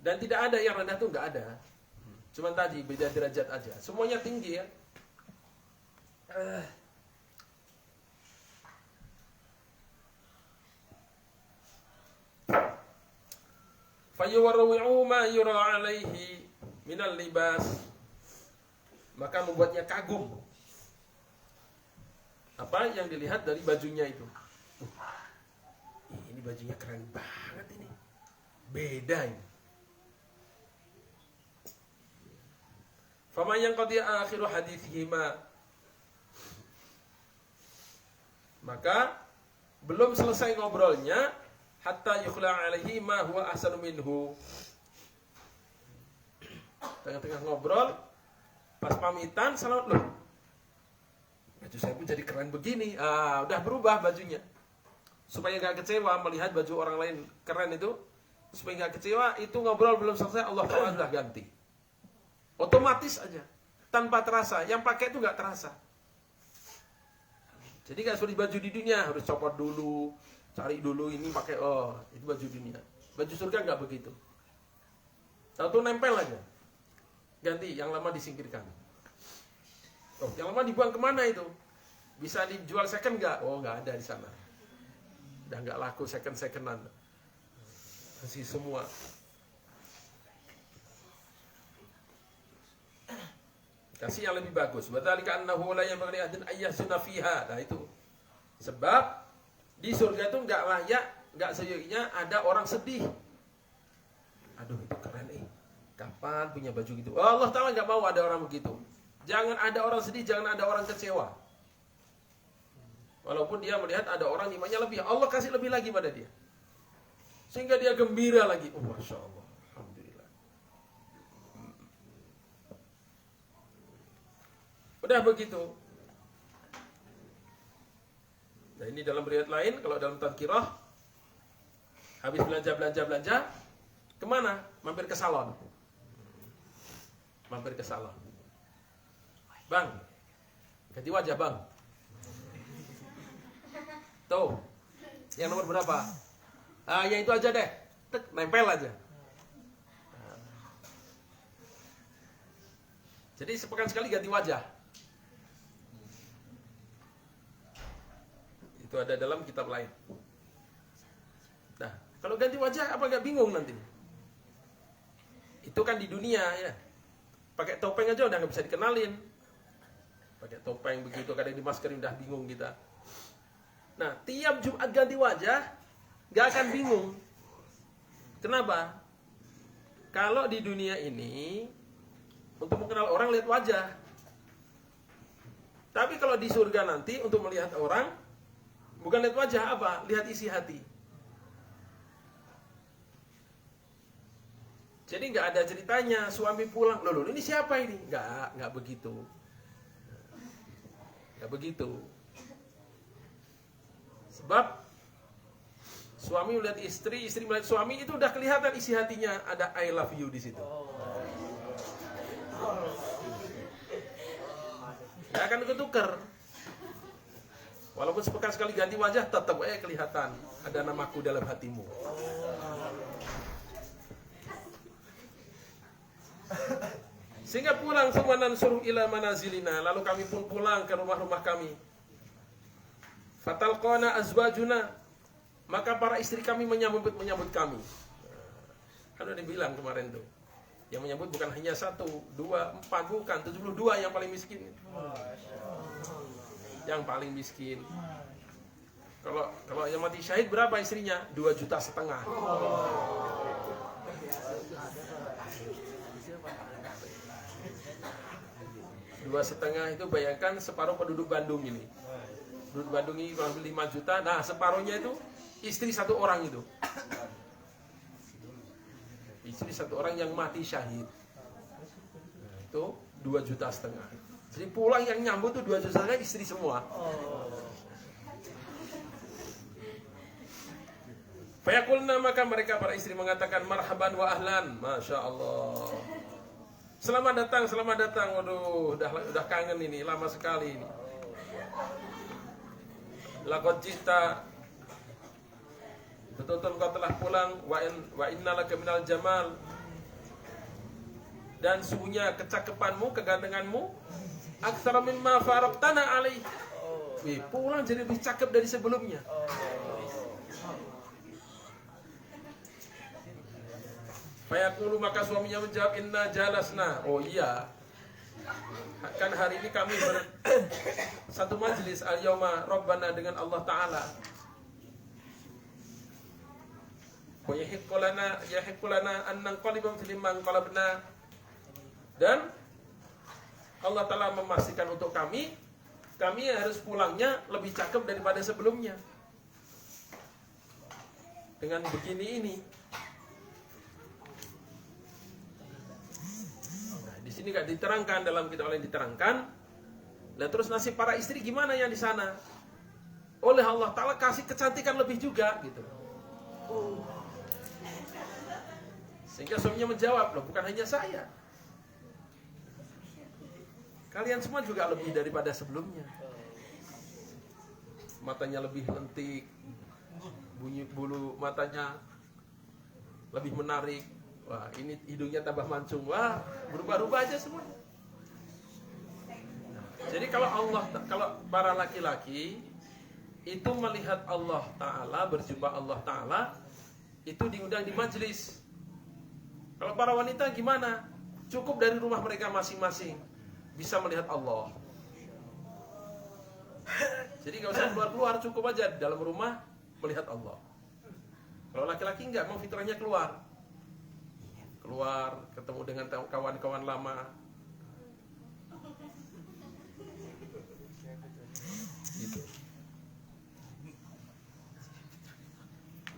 Dan tidak ada yang rendah tuh, nggak ada. Cuman tadi beda derajat aja. Semuanya tinggi ya. Fayuwarwi'u ma yura 'alaihi minal libas. Maka membuatnya kagum apa yang dilihat dari bajunya itu. Ini bajunya keren banget ini. Beda ini. Fama yang qadiya akhiru hadithihima. Maka belum selesai ngobrolnya hatta yukhla alaihi ma huwa ahsanu minhu. Tengah-tengah ngobrol, pas pamitan, salam, loh, baju saya pun jadi keren begini. Udah berubah bajunya. Supaya gak kecewa melihat baju orang lain keren itu, supaya gak kecewa, itu ngobrol belum selesai, Allah Ta'ala sudah ganti. Otomatis aja, tanpa terasa. Yang pakai itu gak terasa. Jadi gak seperti baju di dunia, harus copot dulu, cari dulu ini pakai, oh itu baju dunia. Baju surga gak begitu. Tahu nempel aja. Ganti, yang lama disingkirkan. Oh, yang lama dibuang kemana itu? Bisa dijual second nggak? Oh, nggak ada di sana. Udah nggak laku second-secondan. Masih semua. Kasih yang lebih bagus. Wadzalika annahu la yanbaghi ahadin ayyahsuna fiha. Nah itu. Sebab di surga itu nggak layak, nggak seyaknya ada orang sedih. Aduh, itu keren Kapan punya baju gitu? Oh, Allah Ta'ala nggak mau ada orang begitu. Jangan ada orang sedih, jangan ada orang kecewa. Walaupun dia melihat ada orang imannya lebih, Allah kasih lebih lagi pada dia. Sehingga dia gembira lagi. Oh, Masya Allah. Alhamdulillah. Udah begitu. Nah ini dalam riwayat lain, kalau dalam tazkirah, habis belanja, kemana? Mampir ke salon. mampir ke salon. Bang, ganti wajah bang. Tuh, yang nomor berapa? Yang itu aja deh. Tek, nempel aja. Jadi sepekan sekali ganti wajah. Itu ada dalam kitab lain. Nah, kalau ganti wajah apa nggak bingung nanti? Itu kan di dunia ya. Pakai topeng aja udah nggak bisa dikenalin. Pakai topeng begitu, kadang di maskerin udah bingung kita. Nah, tiap Jumat ganti wajah nggak akan bingung. Kenapa? Kalau di dunia ini untuk mengenal orang lihat wajah. Tapi kalau di surga nanti untuk melihat orang bukan lihat wajah apa? Lihat isi hati. Jadi nggak ada ceritanya suami pulang, loh ini siapa ini? Nggak begitu. Nggak begitu. Sebab suami melihat istri, istri melihat suami itu udah kelihatan isi hatinya, ada I love you di situ. Nggak akan ketukar. Walaupun sepekan sekali ganti wajah, tetap kelihatan ada namaku dalam hatimu. Sehingga pulang semua suruh ila manazilina, lalu kami pun pulang ke rumah-rumah kami. Fatalqana azwajuna, maka para istri kami menyambut kami. Kan udah dibilang kemarin tuh. Yang menyambut bukan hanya 1, 2, 4, bukan 72 yang paling miskin. Yang paling miskin. Kalau yang mati syahid berapa istrinya? 2,5 juta. 2,5 itu bayangkan separuh penduduk Bandung ini. Penduduk Bandung ini kalau 5 juta, nah separuhnya itu istri 1 orang itu. Istri 1 orang yang mati syahid. Nah, itu 2,5 juta. Jadi pulang yang nyambut tuh 2,5 juta istri semua. Fayakulna, maka mereka para istri mengatakan marhaban wa ahlan, masya Allah. Selamat datang, selamat datang. Waduh, udah kangen ini, lama sekali ini. Laqad jita, betul-betul kau telah pulang. Wa inna laka minal jamal, dan sungguhnya kecakapanmu, kegantenganmu aktsara mimma faraqtana alaih. Wih, pulang jadi lebih cakep dari sebelumnya. Fayaqulu, maka suaminya menjawab, inna jalasna. Oh iya, kan hari ini kami satu majlis al-yawma rabbana dengan Allah Ta'ala. Wa yahiqqu lana an nanqaliba mimman qalabna, dan Allah Ta'ala memastikan untuk kami harus pulangnya lebih cakep daripada sebelumnya. Dengan begini ini. Nah, di sini gak diterangkan, dalam kitab lain diterangkan. Lah terus nasib para istri gimana yang di sana? Oleh Allah Ta'ala kasih kecantikan lebih juga gitu. Sehingga suaminya menjawab, loh bukan hanya saya, kalian semua juga lebih daripada sebelumnya. Matanya lebih lentik, bunyi bulu matanya lebih menarik. Wah, ini hidungnya tambah mancung. Wah, berubah-ubah aja semua. Jadi kalau para laki-laki itu melihat Allah Ta'ala, berjumpa Allah Ta'ala, itu diundang di majelis. Kalau para wanita gimana? Cukup dari rumah mereka masing-masing bisa melihat Allah. Jadi gak usah keluar-keluar, cukup aja dalam rumah melihat Allah. Kalau laki-laki enggak, mau fitrahnya keluar, ketemu dengan kawan-kawan lama. Gitu.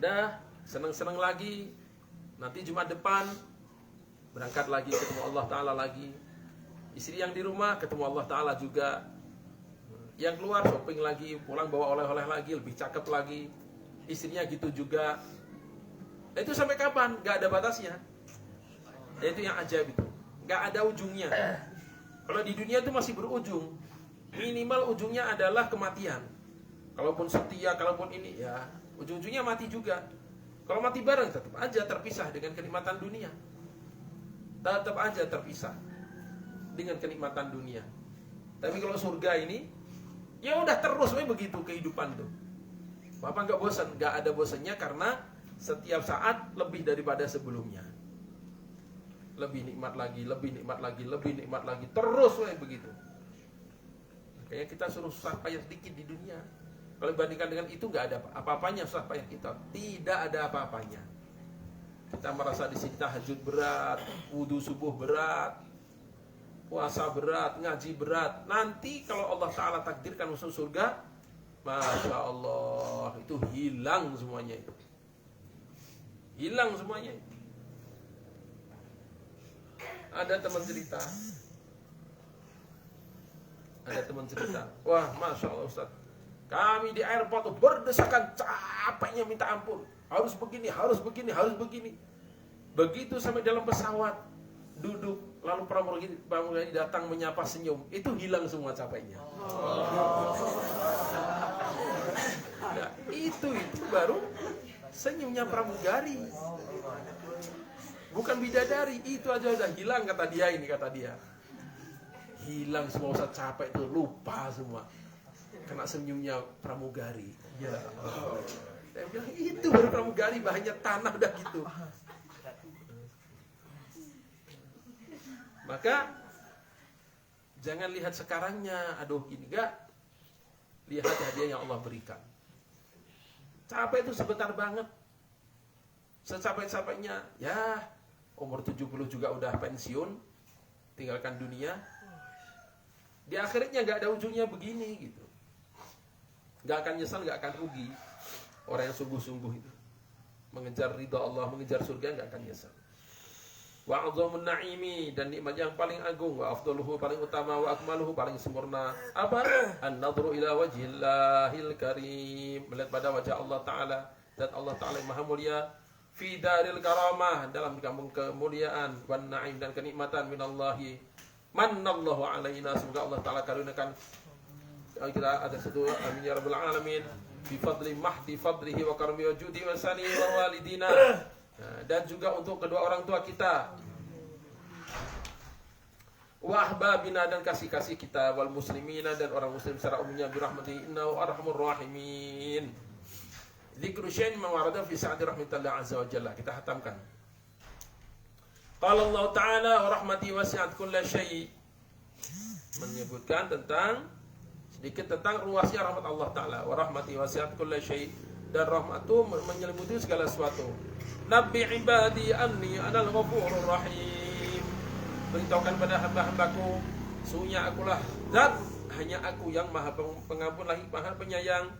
Dah, seneng-seneng lagi. Nanti Jumat depan berangkat lagi, ketemu Allah Ta'ala lagi. Istri yang di rumah ketemu Allah Ta'ala juga. Yang keluar shopping lagi, pulang bawa oleh-oleh lagi, lebih cakep lagi. Istrinya gitu juga. Nah, itu sampai kapan? Gak ada batasnya. Dan itu yang ajaib itu. nggak ada ujungnya. Kalau di dunia itu masih berujung, minimal ujungnya adalah kematian. Kalaupun setia, kalaupun ini, ya ujung-ujungnya mati juga. Kalau mati bareng tetap aja terpisah dengan kenikmatan dunia. Tetap aja terpisah dengan kenikmatan dunia. Tapi kalau surga ini, ya udah terus begitu kehidupan tuh. Bapak nggak bosan, nggak ada bosannya karena setiap saat lebih daripada sebelumnya. Lebih nikmat lagi, lebih nikmat lagi, lebih nikmat lagi, terus begitu. Makanya kita suruh susah payah sedikit di dunia. Kalau dibandingkan dengan itu nggak ada apa-apanya susah payah kita, tidak ada apa-apanya. Kita merasa di sini tahajud berat, wudu subuh berat, puasa berat, ngaji berat. Nanti kalau Allah Ta'ala takdirkan masuk surga, Masya Allah, itu hilang semuanya itu. Hilang semuanya itu. Ada teman cerita, wah Masya Allah Ustaz, kami di airport berdesakan, capeknya minta ampun. Harus begini, harus begini, harus begini. Begitu sampai dalam pesawat, duduk, lalu pramugari datang menyapa, senyum, itu hilang semua capeknya. Nah, itu baru senyumnya pramugari. Bukan bidadari, itu aja udah hilang kata dia. Hilang semua, Ustaz capek itu, lupa semua. Kena senyumnya pramugari. Ya Allah. Saya bilang itu baru pramugari, bahannya tanah udah gitu. Maka jangan lihat sekarangnya, aduh gini enggak. Lihat hadiah yang Allah berikan. Capek itu sebentar banget. Secapek-capeknya, ya umur 70 juga udah pensiun, tinggalkan dunia. Di akhirnya nggak ada ujungnya begini gitu. Nggak akan nyesal, nggak akan rugi. Orang yang sungguh-sungguh itu mengejar ridha Allah, mengejar surga, nggak akan nyesal. Wa a'dhamun na'imi, dan nikmat yang paling agung, wa afdaluhu paling utama, wa akmaluhu paling sempurna. Apa? An-nadhru ila wajhillahil karim, melihat pada wajah Allah Ta'ala, dan Allah Ta'ala yang maha mulia. Fi daril karamah, dalam kampung kemuliaan, wan na'im, dan kenikmatan, minallahi mannallahu alaina, semoga Allah Ta'ala karuniakan kita ada satu, amin ya rabbal alamin, bi fadli mahdi fadlihi wa karmi wa judi wa sani wa walidina. Nah, dan juga untuk kedua orang tua kita, wa ahbabina, dan kasih-kasih kita, wal muslimina, dan orang muslim secara umumnya, bi rahmatihi innahu arhamur rahimin. Dzikru syai'in ma warada fi sa'ati rahmatillah azza wa jalla. Kita hatamkan. Qala Allah Ta'ala wa rahmati wasi'at kulla syai', menyebutkan sedikit tentang luasnya rahmat Allah Ta'ala. Wa rahmati wasi'at kulla syai', dan rahmatu menyelimuti segala sesuatu. Nabbi ibadi anni anal ghafurur rahim, beritahukan pada hamba-hambaku, sungguhnya akulah zat, hanya aku yang maha pengampun lagi maha penyayang.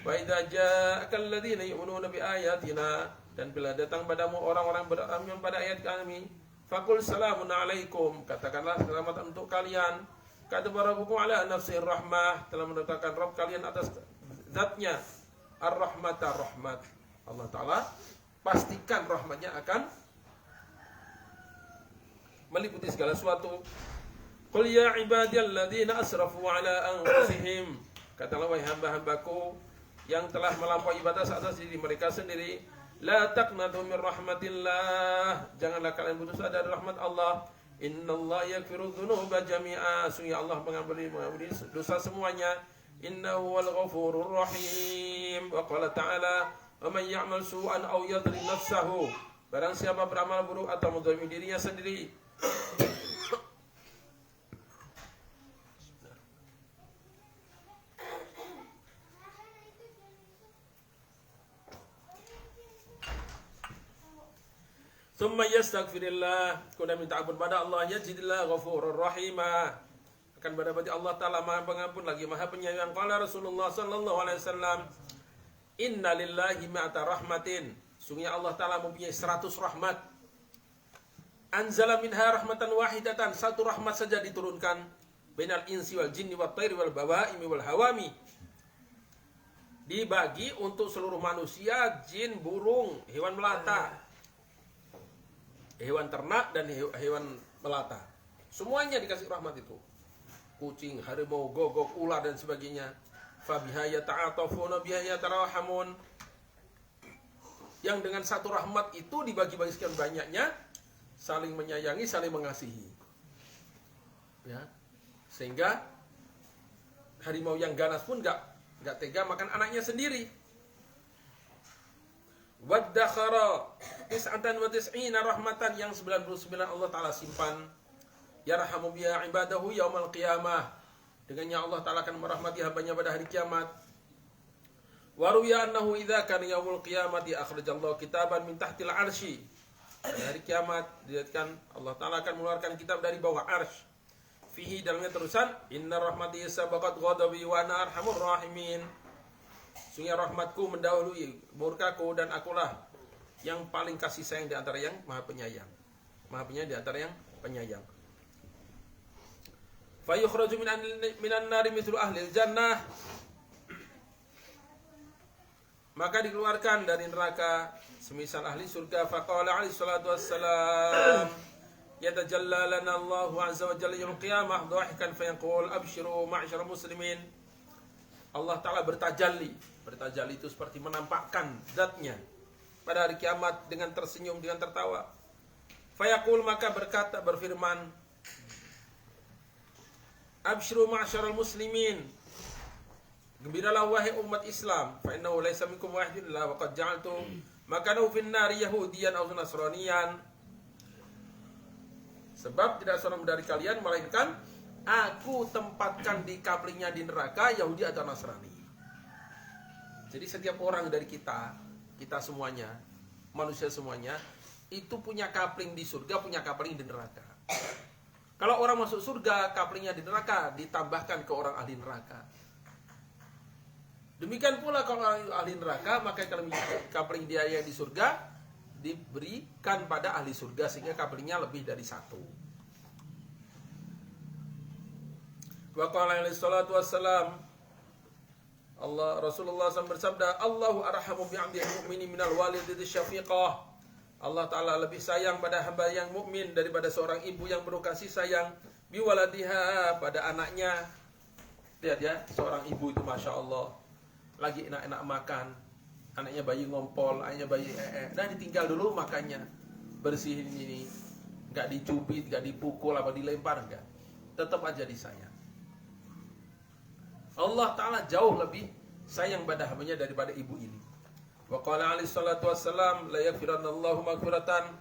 Wa idza ja'akal ladzina yu'minuna bi ayatina, dan bila datang padamu orang-orang beriman pada ayat kami, faqul salamun alaikum, katakanlah selamat untuk kalian. Kataba rabbukum ala nafsir rahmah, telah menetapkan Rabb kalian atas zatnya ar-rahmata, rahmat. Allah Ta'ala pastikan rahmatnya akan meliputi segala sesuatu. Qul ya ibadiyalladzina asrafu ala anfusihim, katakanlah wahai hamba-hambaku yang telah melampaui batas atas diri mereka sendiri, la taqnatu min rahmatillah, janganlah kalian putus asa dari rahmat Allah. Innallaha yaghfiru dzunuba jami'a, sungguh Allah mengampuni dosa semuanya. Innahu wal ghafurur rahim. Wa qala ta'ala, wa man ya'mal su'an aw yadhlim nafsahu, barang siapa beramal buruk atau menzalimi dirinya sendiri, thumma yastaghfirillah, kemudian minta ampun pada Allah, yajidillah ghafurur rahimah, akan mendapati Allah Ta'ala maha pengampun lagi maha penyayang. Qala Rasulullah sallallahu alaihi wasallam, inna lillahi ma'ata rahmatin, sungguhnya Allah Ta'ala mempunyai 100 rahmat. Anzala minha rahmatan wahidatan, satu rahmat saja diturunkan, bainal insi wal jinni wat thairi wal bawaimi wal hawami, dibagi untuk seluruh manusia, jin, burung, hewan melata, hewan ternak, dan hewan melata. Semuanya dikasih rahmat itu. Kucing, harimau, gogok, ular dan sebagainya. Fabiha yata'atafuna biha yatarahamun. Yang dengan satu rahmat itu dibagi-bagi sekian banyaknya, saling menyayangi, saling mengasihi. Ya. Sehingga harimau yang ganas pun enggak tega makan anaknya sendiri. Waddakhara tis'atan wa tis'ina rahmatan, yang 99 Allah Ta'ala simpan. Yarhamu biha ibadahu yaumal qiyamah, dengannya Allah Ta'ala akan merahmati hambanya pada hari kiamat. Waruya annahu idza kana yaumul qiyamati akhrajallahu kitaban min tahtil arsy. Pada hari kiamat dilihatkan Allah Ta'ala akan mengeluarkan kitab dari bawah arsy. Fihi, dalamnya terusan, inna rahmati sabaqat ghadabi wa ana arhamur rahimin. Sungguh rahmatku mendahului murkaku dan akulah yang paling kasih sayang di antara yang maha penyayang. Maha penyayang di antara yang penyayang. Fa yukhraju minan nari mithlu ahli jannah. Maka dikeluarkan dari neraka semisal ahli surga. Faqala alaihi salatu wassalam, yatajalla lana Allahu azza wa jalla yaumil qiyamah dhahikan fayaqul abshiru ma'syaral muslimin. Allah Ta'ala bertajalli. Bertajalli itu seperti menampakkan zatnya pada hari kiamat dengan tersenyum, dengan tertawa. Fayaqul, maka berkata, berfirman, abshiru ma'syaral muslimin, gembiralah wahai umat Islam, fa innahu laysa minkum wahidun illa waqad ja'altu makanahu fin nari yahudiyan aw nasraniyan. Sebab tidak seorang dari kalian melainkan aku tempatkan di kaplingnya di neraka Yahudi atau Nasrani. Jadi setiap orang dari kita semuanya, manusia semuanya, itu punya kapling di surga, punya kapling di neraka. Kalau orang masuk surga, kaplingnya di neraka ditambahkan ke orang ahli neraka. Demikian pula kalau orang ahli neraka, maka kalau kapling dia yang di surga diberikan pada ahli surga, sehingga kaplingnya lebih dari satu. Wa qala alaihi salatu wassalam, Rasulullah SAW bersabda, Allahu arhamu bi'abdihi mu'mini minal walidati syafiqah. Allah Ta'ala lebih sayang pada hamba yang mukmin daripada seorang ibu yang penuh kasih sayang biwaladiha, pada anaknya. Lihat ya, seorang ibu itu Masya Allah lagi enak-enak makan, anaknya bayi ngompol, anaknya bayi nah ditinggal dulu makannya, bersihin ini, nggak dicubit, nggak dipukul, apa dilempar, nggak, tetap aja disayang. Allah Ta'ala jauh lebih sayang pada hambanya daripada ibu ini. Wa qala alaihi salatu wassalam, la yaghfirannallahu maghfiratan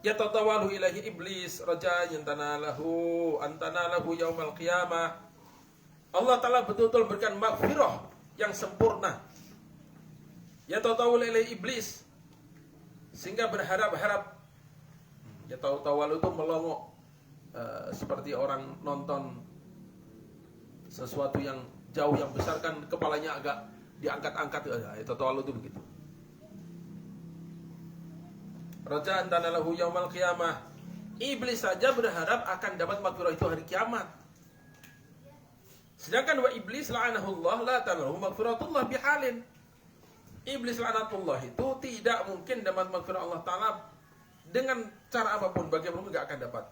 yatatawalu ilahi iblis raja yantanalahu antanalahu yaumal qiyamah. Allah Ta'ala betul-betul berikan maghfirah yang sempurna. Yatatawalu ilahi iblis, sehingga berharap-harap. Yatatawalu itu melongo, seperti orang nonton sesuatu yang jauh, yang besar kan kepalanya agak diangkat-angkat, itu tawallu itu begitu. Raja'an tanalahu yaumal qiyamah. Iblis saja berharap akan dapat maghfirah itu hari kiamat. Sedangkan wa iblis la'anahullah la tanalahu maghfiratullah bihalin. Iblis la'anatullah itu tidak mungkin dapat maghfirah Allah Ta'ala dengan cara apapun, bagaimanapun enggak akan dapat.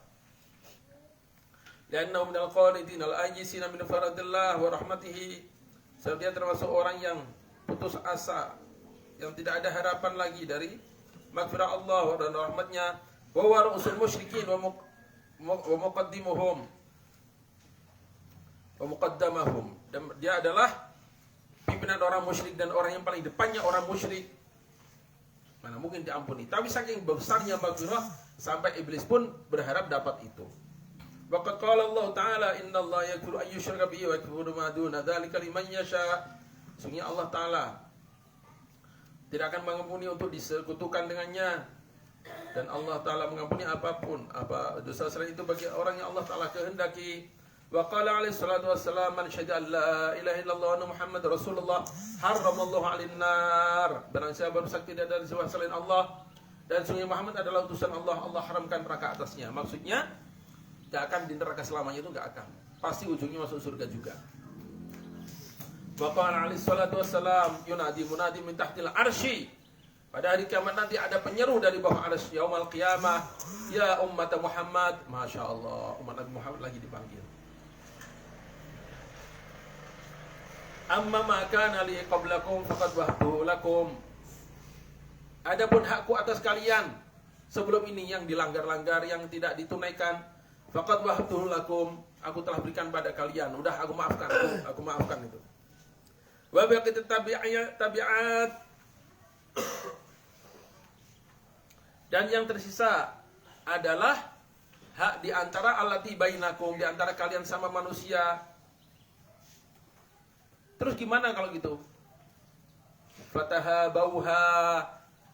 Liannahu minal qanitin al-ajisina min faradillah wa rahmatihi. Sebab dia termasuk orang yang putus asa, yang tidak ada harapan lagi dari maghfirah Allah dan rahmatnya. Wa huwa ru'usul musyrikin wa muqaddimuhum wa muqaddamahum. Dan dia adalah pimpinan orang musyrik dan orang yang paling depannya orang musyrik. Mana mungkin diampuni. Tapi saking besarnya maghfirah sampai iblis pun berharap dapat itu. Waqad qala Allah Ta'ala, innallaha yaghfiru an yushraka bihi wa yaghfiru ma duna dzalika liman yasha. Sungguh Allah Ta'ala tidak akan mengampuni untuk disekutukan dengannya, dan Allah Ta'ala mengampuni apapun, apa dosa selain itu bagi orang yang Allah Ta'ala kehendaki. Wa qala alaihi salatu wassalam, man syahida la ilaha illallah wa Muhammad Rasulullah haramallahu 'alan nar. Barang siapa bersaksi tidak ada sesembahan selain Allah dan sungguh Muhammad adalah utusan Allah, Allah haramkan neraka atasnya. Maksudnya gak akan di neraka selamanya, itu gak akan, pasti ujungnya masuk surga juga. Wa qala alaihi salatu wassalam, yunadi munadi min tahtil arsy, Pada hari kiamat nanti ada penyeru dari bawah arsy yaumul qiyamah, ya ummat Muhammad. Masya Allah, umat Nabi Muhammad lagi dipanggil. Amma ma kana li qablakum faqad wahbu lakum. Adapun hakku atas kalian sebelum ini yang dilanggar-langgar, yang tidak ditunaikan, faqad wahbu lakum, aku telah berikan pada kalian. Udah aku maafkan, aku maafkan itu. Wa baqit tabi'at. Dan yang tersisa adalah hak di antara allati bainakum, di antara kalian sama manusia. Terus gimana kalau gitu? Fatahabauha,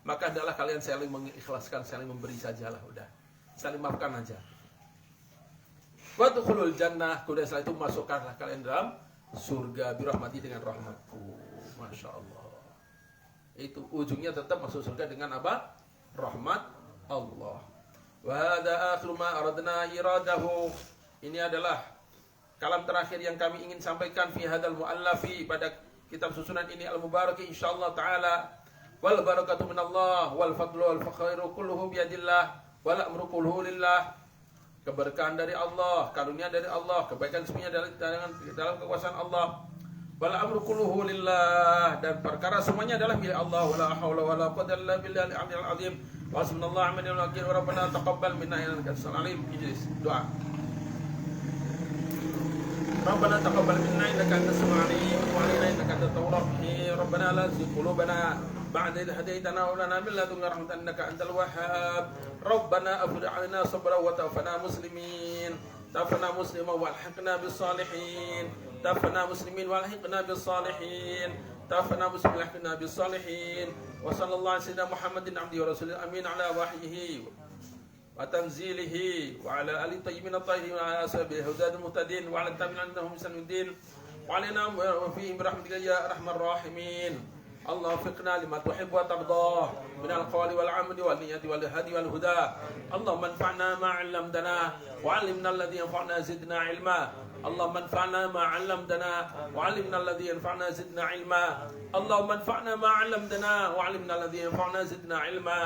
maka adalah kalian saling mengikhlaskan, saling memberi sajalah, udah. Saling maafkan aja. Wa dukhulul jannah, kemudian setelah itu masukkanlah kalian dalam surga birahmati, dengan rahmatku. Masya Allah. Itu ujungnya tetap masuk surga dengan apa? Rahmat Allah. Wa hadza akhiru ma aradna iradahu. Ini adalah kalam terakhir yang kami ingin sampaikan fi hadzal muallafi, pada kitab susunan ini al-mubarak insyaallah taala. Wal barakatu minallah wal fadlu wal khairu kulluhu biyadillah wal amru kulluhu lillah. Keberkahan dari Allah, karunia dari Allah, kebaikan semuanya dalam kekuasaan Allah. Wal amru kulluhu lillah, dan perkara semuanya adalah milik Allah. Wala haula wala quwwata illa billahil aliyyil azim. Wa subhanallah wa wakil wa rabbana taqabbal minna innaka antas alim. Ijlis doa. Rabbana taqabbal minna innaka antas alim wa alaina innaka antat tawwabur rahim. Rabbana la tuzigh qulubana ba'da idh hadaytana wa hab lana min ladunka rahmatan innaka antal wahhab. Rabbana afrigh 'alaina sabran wa tawaffana muslimin. Tawaffana musliman wa alhiqna bis salihin. Tawaffana muslimin wa alhiqna bis salihin. Tawaffana muslimin wa alhiqna bis salihin. Wa sallallahu alaihi sayyidina Muhammadin abdihi wa rasulih amin ala wahyihi wa tanzilihi wa ala alihi tayyibin at-tahirin wa ala ashabihi hudadul muhtadin wa ala tabi'in lahum bisanuddin wa alaina wa fihim birahmatika ya arhamar rahimin. Allah fiqna lima tuhibbu wa tardah min al-qawli wal 'amali wal niyyati wal hadi wal huda. Allahumma anfa'na ma 'allamtana wa 'allimna alladhi yanfa'una zidna 'ilma. Allahumma anfa'na ma 'allamtana wa 'allimna alladhi yanfa'una zidna 'ilma. Allahumma anfa'na ma 'allamtana wa 'allimna alladhi yanfa'una zidna 'ilma.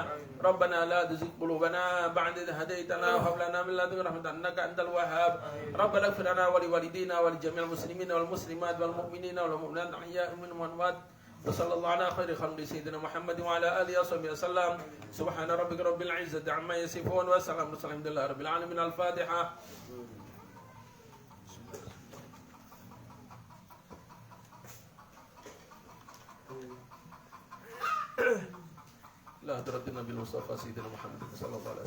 Rabbana la tuzigh qulubana ba'da idh hadaytana wa hab lana min ladunka rahmatan innaka antal wahhab. Rabbana ighfir lana wa liwalidina wa li jami'il muslimina wal muslimat wal mu'minina wal mu'minat ahya'a minhum wa amwat. Wassallallahu ala khairi khalqi sayyidina Muhammad wa ala alihi wasallam. Subhana rabbika rabbil izzati amma yasifun wa salamun alhamdulillahi rabbil alamin. Al-Fatihah. La hadratin Nabi Mustafa sayyidina Muhammad sallallahu alaihi wasallam.